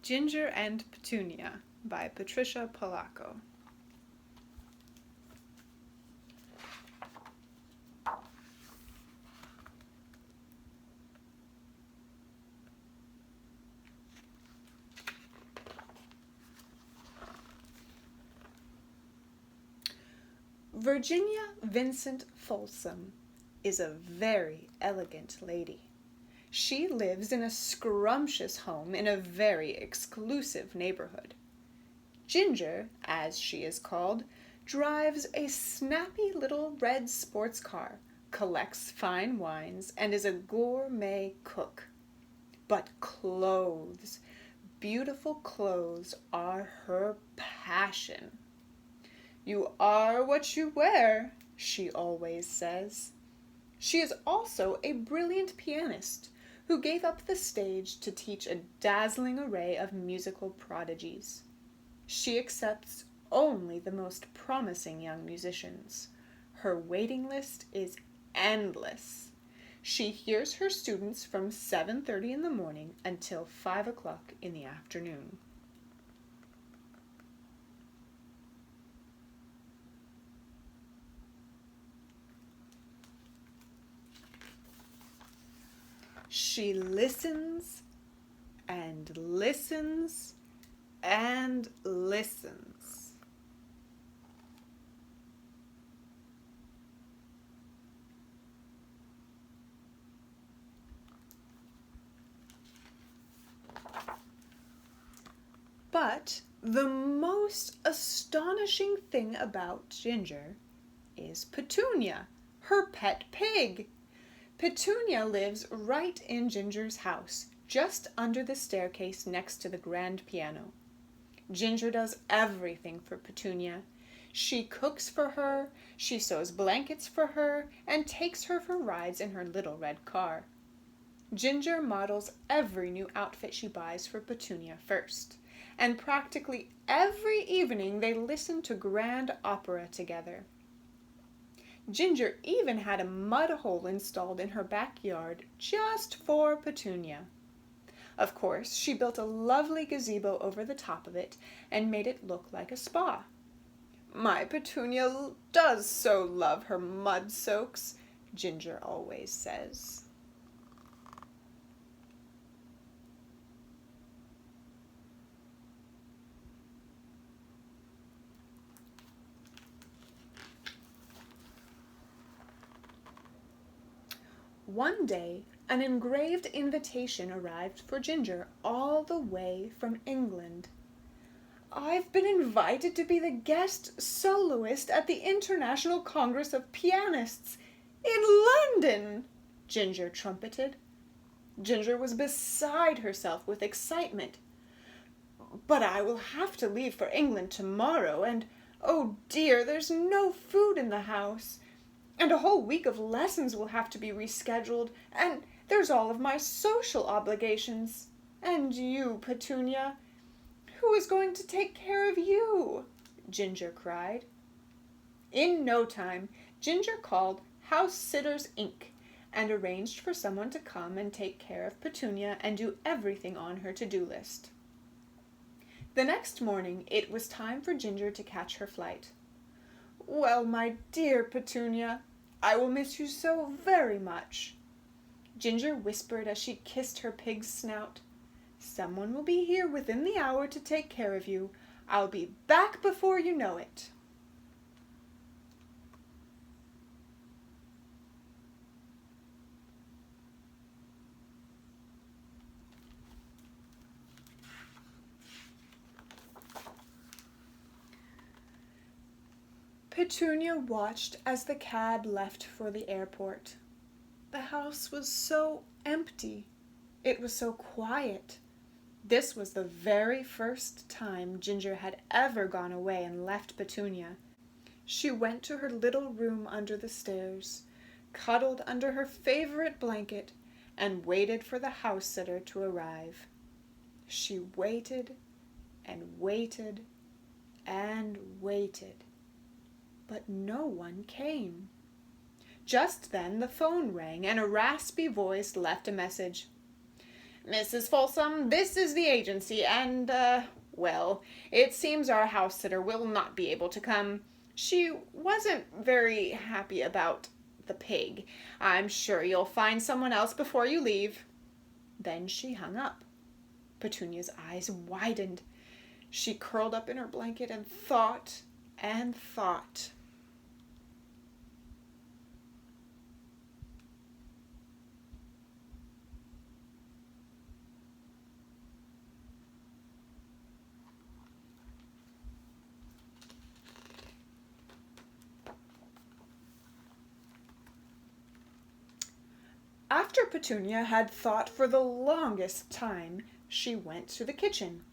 Ginger and Petunia by Patricia Polacco. Virginia Vincent Folsom is a very elegant lady. She lives in a scrumptious home in a very exclusive neighborhood. Ginger, as she is called, drives a snappy little red sports car, collects fine wines, and is a gourmet cook. But clothes, beautiful clothes, are her passion. "You are what you wear," she always says. She is also a brilliant pianist who gave up the stage to teach a dazzling array of musical prodigies. She accepts only the most promising young musicians. Her waiting list is endless. She hears her students from 7:30 in the morning until 5 o'clock in the afternoon. She listens and listens and listens. But the most astonishing thing about Ginger is Petunia, her pet pig. Petunia lives right in Ginger's house, just under the staircase next to the grand piano. Ginger does everything for Petunia. She cooks for her, she sews blankets for her, and takes her for rides in her little red car. Ginger models every new outfit she buys for Petunia first, and practically every evening they listen to grand opera together. Ginger even had a mud hole installed in her backyard just for Petunia. Of course, she built a lovely gazebo over the top of it and made it look like a spa. "My Petunia does so love her mud soaks," Ginger always says. One day, an engraved invitation arrived for Ginger all the way from England. "I've been invited to be the guest soloist at the International Congress of Pianists in London," Ginger trumpeted. Ginger was beside herself with excitement. "But I will have to leave for England tomorrow, and oh dear, there's no food in the house. And a whole week of lessons will have to be rescheduled, and there's all of my social obligations. And you, Petunia, who is going to take care of you?" Ginger cried. In no time, Ginger called House Sitters, Inc. and arranged for someone to come and take care of Petunia and do everything on her to-do list. The next morning, it was time for Ginger to catch her flight. "Well, my dear Petunia, I will miss you so very much," Ginger whispered as she kissed her pig's snout. "Someone will be here within the hour to take care of you. I'll be back before you know it." Petunia watched as the cab left for the airport. The house was so empty. It was so quiet. This was the very first time Ginger had ever gone away and left Petunia. She went to her little room under the stairs, cuddled under her favorite blanket, and waited for the house sitter to arrive. She waited and waited and waited, but no one came. Just then the phone rang and a raspy voice left a message. Mrs. Folsom, this is the agency, and, well, it seems our house sitter will not be able to come. She wasn't very happy about the pig. I'm sure you'll find someone else before you leave." Then she hung up. Petunia's eyes widened. She curled up in her blanket and thought and thought. After Petunia had thought for the longest time, she went to the kitchen.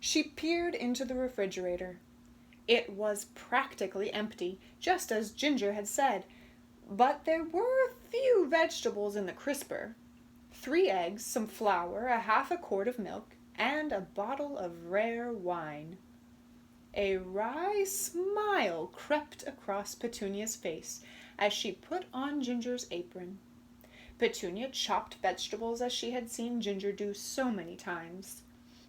She peered into the refrigerator. It was practically empty, just as Ginger had said, but there were a few vegetables in the crisper. 3 eggs, some flour, a half a quart of milk, and a bottle of rare wine. A wry smile crept across Petunia's face as she put on Ginger's apron. Petunia chopped vegetables as she had seen Ginger do so many times.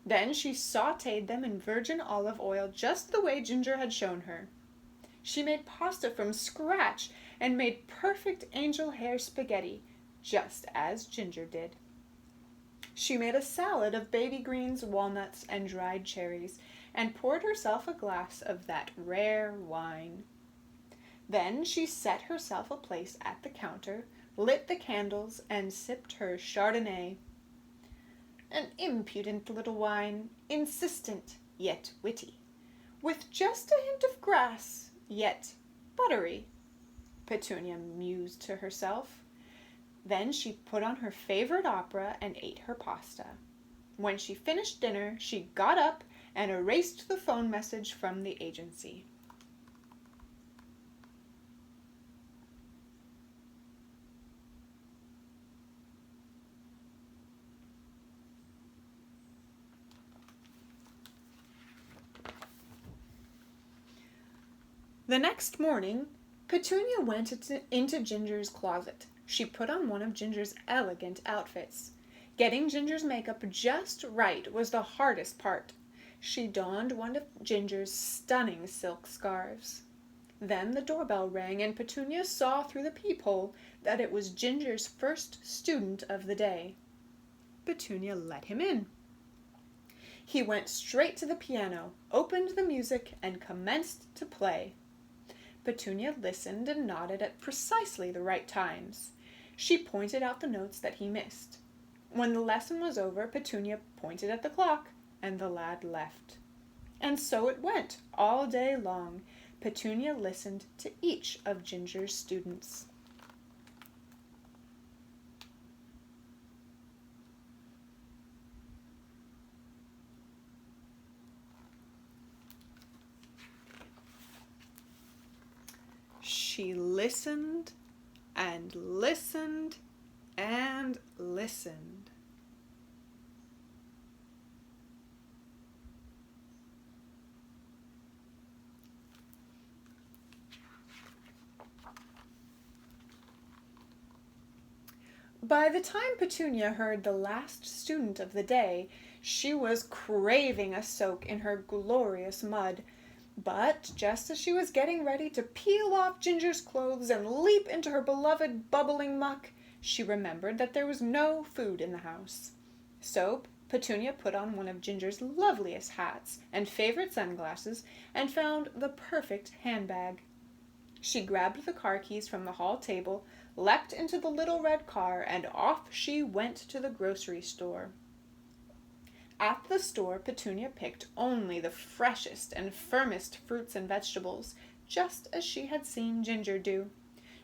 Then she sautéed them in virgin olive oil just the way Ginger had shown her. She made pasta from scratch and made perfect angel hair spaghetti, just as Ginger did. She made a salad of baby greens, walnuts, and dried cherries, and poured herself a glass of that rare wine. Then she set herself a place at the counter, lit the candles, and sipped her Chardonnay. An impudent little wine, insistent, yet witty, with just a hint of grass, yet buttery, Petunia mused to herself. Then she put on her favorite opera and ate her pasta. When she finished dinner, she got up and erased the phone message from the agency. The next morning, Petunia went into Ginger's closet. She put on one of Ginger's elegant outfits. Getting Ginger's makeup just right was the hardest part. She donned one of Ginger's stunning silk scarves. Then the doorbell rang, and Petunia saw through the peephole that it was Ginger's first student of the day. Petunia let him in. He went straight to the piano, opened the music, and commenced to play. Petunia listened and nodded at precisely the right times. She pointed out the notes that he missed. When the lesson was over, Petunia pointed at the clock, and the lad left. And so it went all day long. Petunia listened to each of Ginger's students. She listened and listened and listened. By the time Petunia heard the last student of the day, she was craving a soak in her glorious mud. But just as she was getting ready to peel off Ginger's clothes and leap into her beloved bubbling muck, she remembered that there was no food in the house. So Petunia put on one of Ginger's loveliest hats and favorite sunglasses and found the perfect handbag. She grabbed the car keys from the hall table, leapt into the little red car, and off she went to the grocery store. At the store, Petunia picked only the freshest and firmest fruits and vegetables, just as she had seen Ginger do.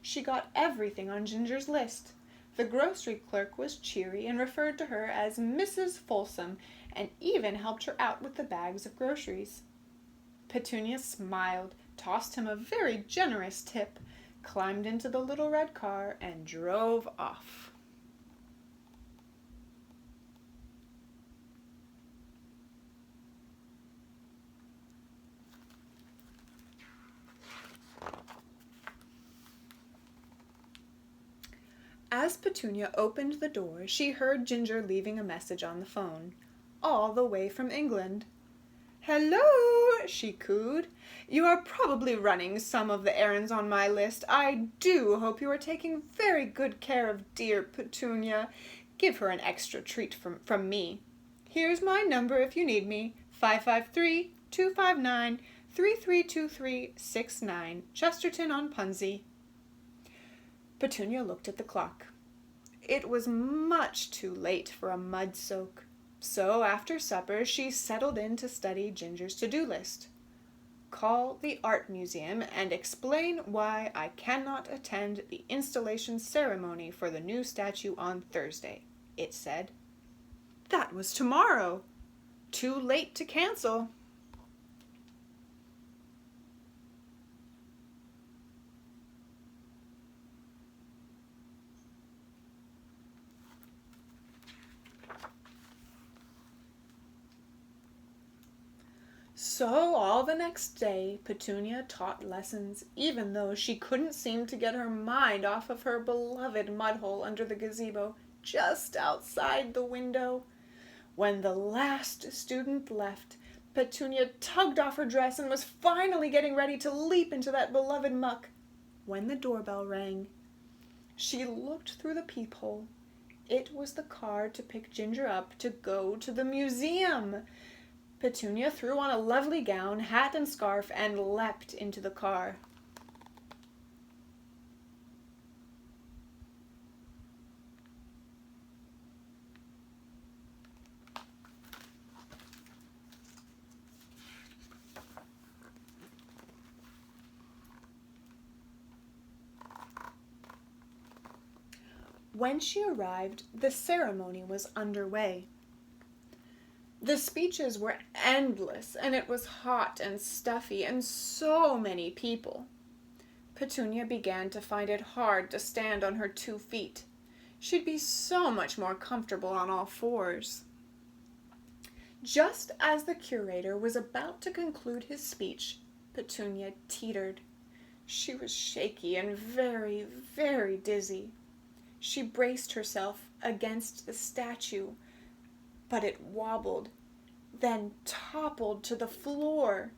She got everything on Ginger's list. The grocery clerk was cheery and referred to her as Mrs. Folsom, and even helped her out with the bags of groceries. Petunia smiled, tossed him a very generous tip, climbed into the little red car, and drove off. As Petunia opened the door, she heard Ginger leaving a message on the phone, all the way from England. "Hello," she cooed. "You are probably running some of the errands on my list. I do hope you are taking very good care of dear Petunia. Give her an extra treat from me. Here's my number if you need me, 553-259-332369, Chesterton-on-Punsey." Petunia looked at the clock. It was much too late for a mud soak. So after supper, she settled in to study Ginger's to-do list. "Call the art museum and explain why I cannot attend the installation ceremony for the new statue on Thursday," it said. That was tomorrow. Too late to cancel. So all the next day, Petunia taught lessons, even though she couldn't seem to get her mind off of her beloved mud hole under the gazebo just outside the window. When the last student left, Petunia tugged off her dress and was finally getting ready to leap into that beloved muck when the doorbell rang. She looked through the peephole. It was the car to pick Ginger up to go to the museum. Petunia threw on a lovely gown, hat, and scarf and leapt into the car. When she arrived, the ceremony was underway. The speeches were endless, and it was hot and stuffy, and so many people. Petunia began to find it hard to stand on her 2 feet. She'd be so much more comfortable on all fours. Just as the curator was about to conclude his speech, Petunia teetered. She was shaky and very, very dizzy. She braced herself against the statue, but it wobbled, then toppled to the floor.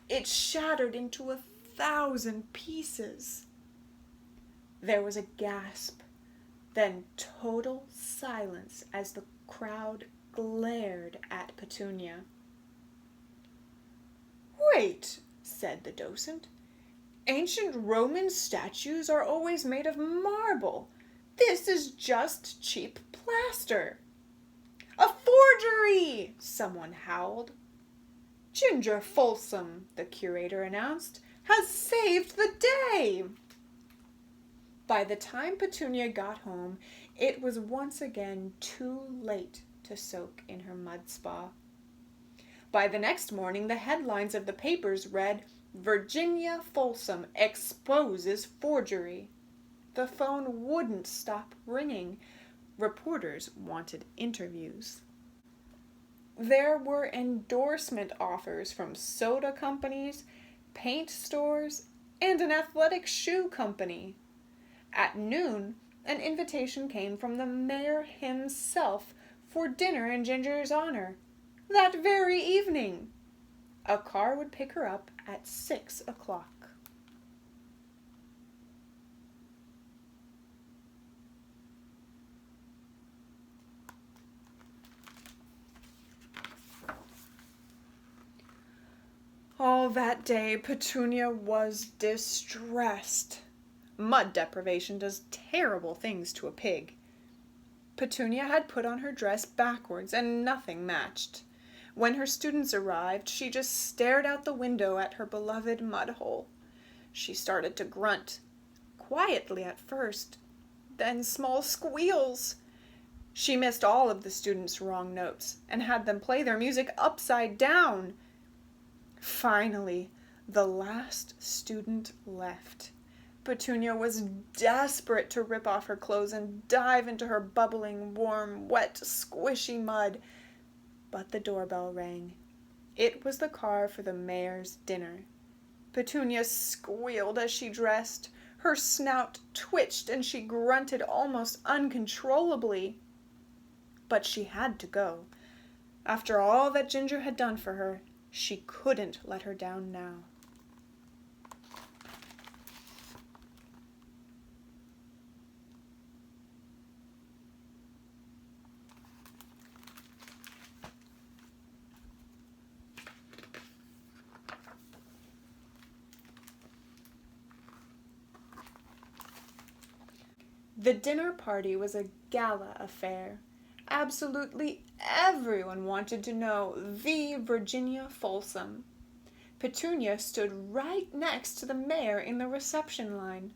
It shattered into 1,000 pieces. There was a gasp, then total silence as the crowd glared at Petunia. "Wait," said the docent. "Ancient Roman statues are always made of marble. This is just cheap plaster." "A forgery!" someone howled. "Ginger Folsom," the curator announced, "has saved the day." By the time Petunia got home, it was once again too late to soak in her mud spa. By the next morning, the headlines of the papers read, "Virginia Folsom exposes forgery." The phone wouldn't stop ringing. Reporters wanted interviews. There were endorsement offers from soda companies, paint stores, and an athletic shoe company. At noon, an invitation came from the mayor himself for dinner in Ginger's honor. That very evening. A car would pick her up at 6 o'clock. All that day, Petunia was distressed. Mud deprivation does terrible things to a pig. Petunia had put on her dress backwards, and nothing matched. When her students arrived, she just stared out the window at her beloved mud hole. She started to grunt, quietly at first, then small squeals. She missed all of the students' wrong notes, and had them play their music upside down. Finally, the last student left. Petunia was desperate to rip off her clothes and dive into her bubbling, warm, wet, squishy mud. But the doorbell rang. It was the car for the mayor's dinner. Petunia squealed as she dressed. Her snout twitched and she grunted almost uncontrollably. But she had to go. After all that Ginger had done for her, she couldn't let her down now. The dinner party was a gala affair. Absolutely everyone wanted to know the Virginia Folsom. Petunia stood right next to the mayor in the reception line.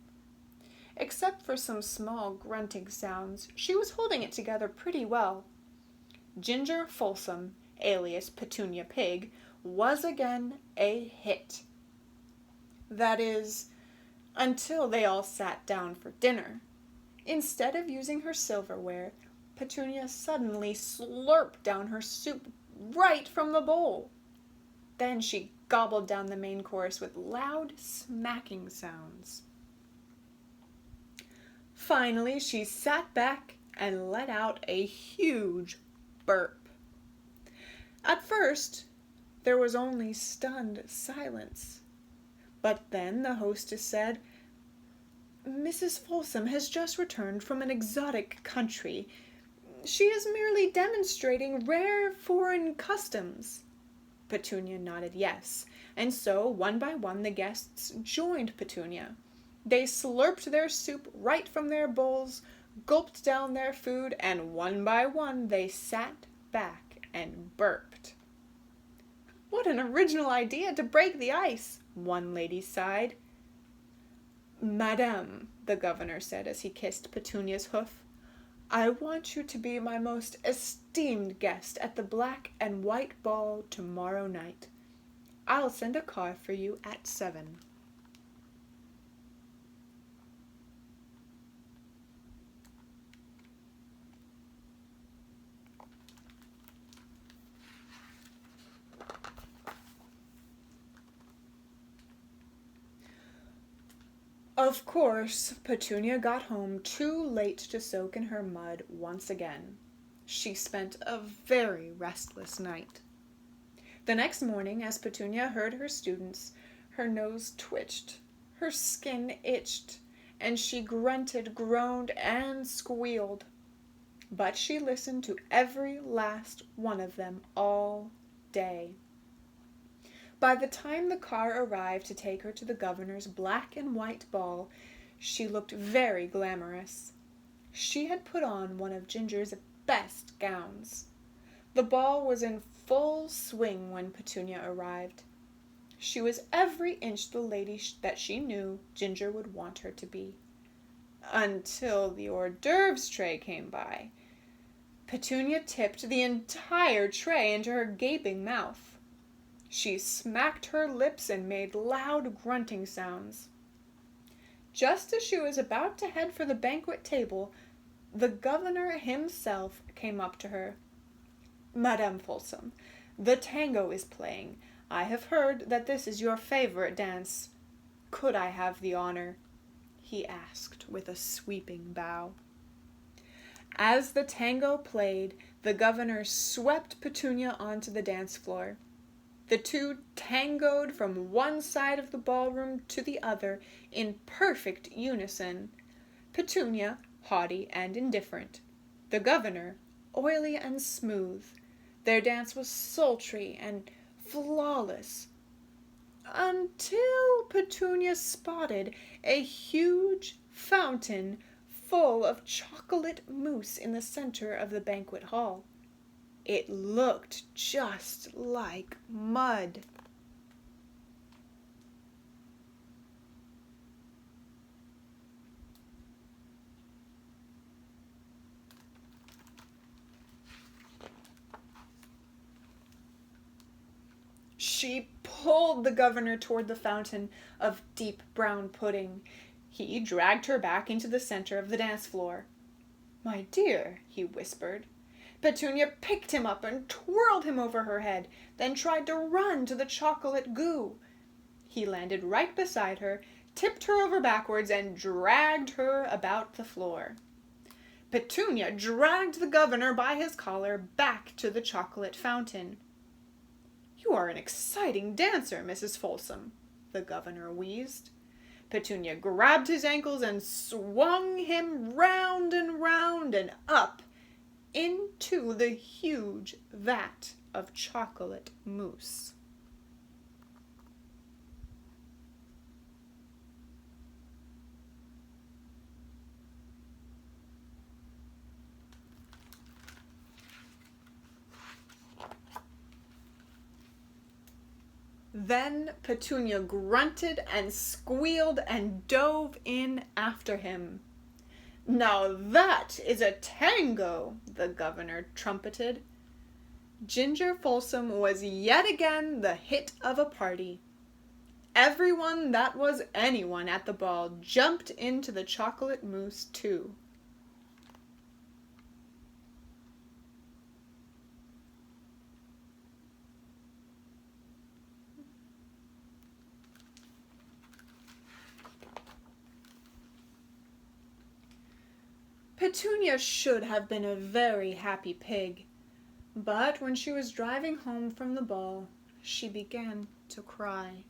Except for some small grunting sounds, she was holding it together pretty well. Ginger Folsom, alias Petunia Pig, was again a hit. That is, until they all sat down for dinner. Instead of using her silverware, Petunia suddenly slurped down her soup right from the bowl. Then she gobbled down the main course with loud smacking sounds. Finally, she sat back and let out a huge burp. At first, there was only stunned silence. But then the hostess said, "Mrs. Folsom has just returned from an exotic country. She is merely demonstrating rare foreign customs." Petunia nodded yes, and so one by one the guests joined Petunia. They slurped their soup right from their bowls, gulped down their food, and one by one they sat back and burped. "What an original idea to break the ice," one lady sighed. "Madame," the governor said as he kissed Petunia's hoof, "I want you to be my most esteemed guest at the black and white ball tomorrow night. I'll send a car for you at 7. Of course, Petunia got home too late to soak in her mud once again. She spent a very restless night. The next morning, as Petunia heard her students, her nose twitched, her skin itched, and she grunted, groaned, and squealed. But she listened to every last one of them all day. By the time the car arrived to take her to the governor's black and white ball, she looked very glamorous. She had put on one of Ginger's best gowns. The ball was in full swing when Petunia arrived. She was every inch the lady that she knew Ginger would want her to be. Until the hors d'oeuvres tray came by. Petunia tipped the entire tray into her gaping mouth. She smacked her lips and made loud grunting sounds. Just as she was about to head for the banquet table, the governor himself came up to her. "Madame Folsom, the tango is playing. I have heard that this is your favorite dance. Could I have the honor?" he asked with a sweeping bow. As the tango played, the governor swept Petunia onto the dance floor. The two tangoed from one side of the ballroom to the other in perfect unison. Petunia, haughty and indifferent. The governor, oily and smooth. Their dance was sultry and flawless. Until Petunia spotted a huge fountain full of chocolate mousse in the center of the banquet hall. It looked just like mud. She pulled the governor toward the fountain of deep brown pudding. He dragged her back into the center of the dance floor. "My dear," he whispered. Petunia picked him up and twirled him over her head, then tried to run to the chocolate goo. He landed right beside her, tipped her over backwards, and dragged her about the floor. Petunia dragged the governor by his collar back to the chocolate fountain. "You are an exciting dancer, Mrs. Folsom," the governor wheezed. Petunia grabbed his ankles and swung him round and up into the huge vat of chocolate mousse. Then Petunia grunted and squealed and dove in after him. "Now that is a tango," the governor trumpeted. Ginger Folsom was yet again the hit of a party. Everyone that was anyone at the ball jumped into the chocolate mousse too. Petunia should have been a very happy pig, but when she was driving home from the ball, she began to cry.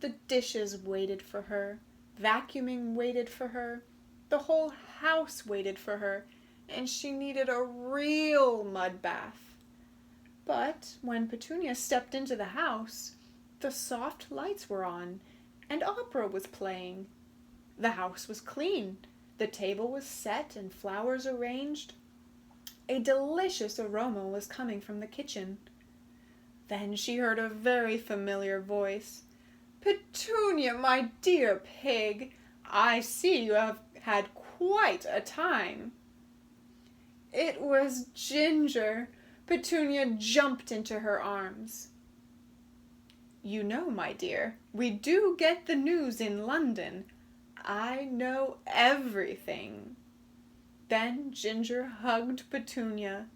The dishes waited for her, vacuuming waited for her, the whole house waited for her, and she needed a real mud bath. But when Petunia stepped into the house, the soft lights were on, and opera was playing. The house was clean. The table was set and flowers arranged. A delicious aroma was coming from the kitchen. Then she heard a very familiar voice. "Petunia, my dear pig, I see you have had quite a time." It was Ginger. Petunia jumped into her arms. "You know, my dear, we do get the news in London. I know everything." Then Ginger hugged Petunia.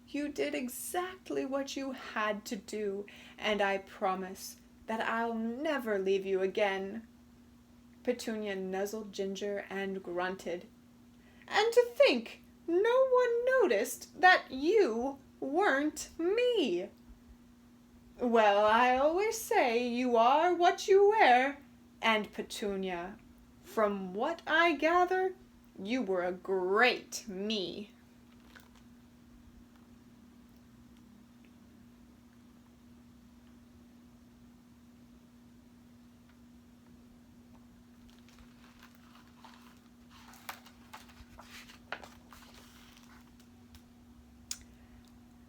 "You did exactly what you had to do, and I promise that I'll never leave you again." Petunia nuzzled Ginger and grunted. "And to think, no one noticed that you weren't me." "Well, I always say you are what you wear, and Petunia, from what I gather, you were a great me."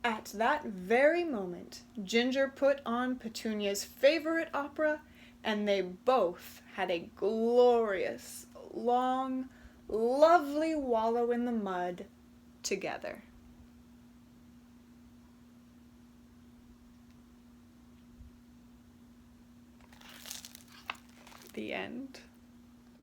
At that very moment, Ginger put on Petunia's favorite opera, and they both had a glorious, long, lovely wallow in the mud together. The end.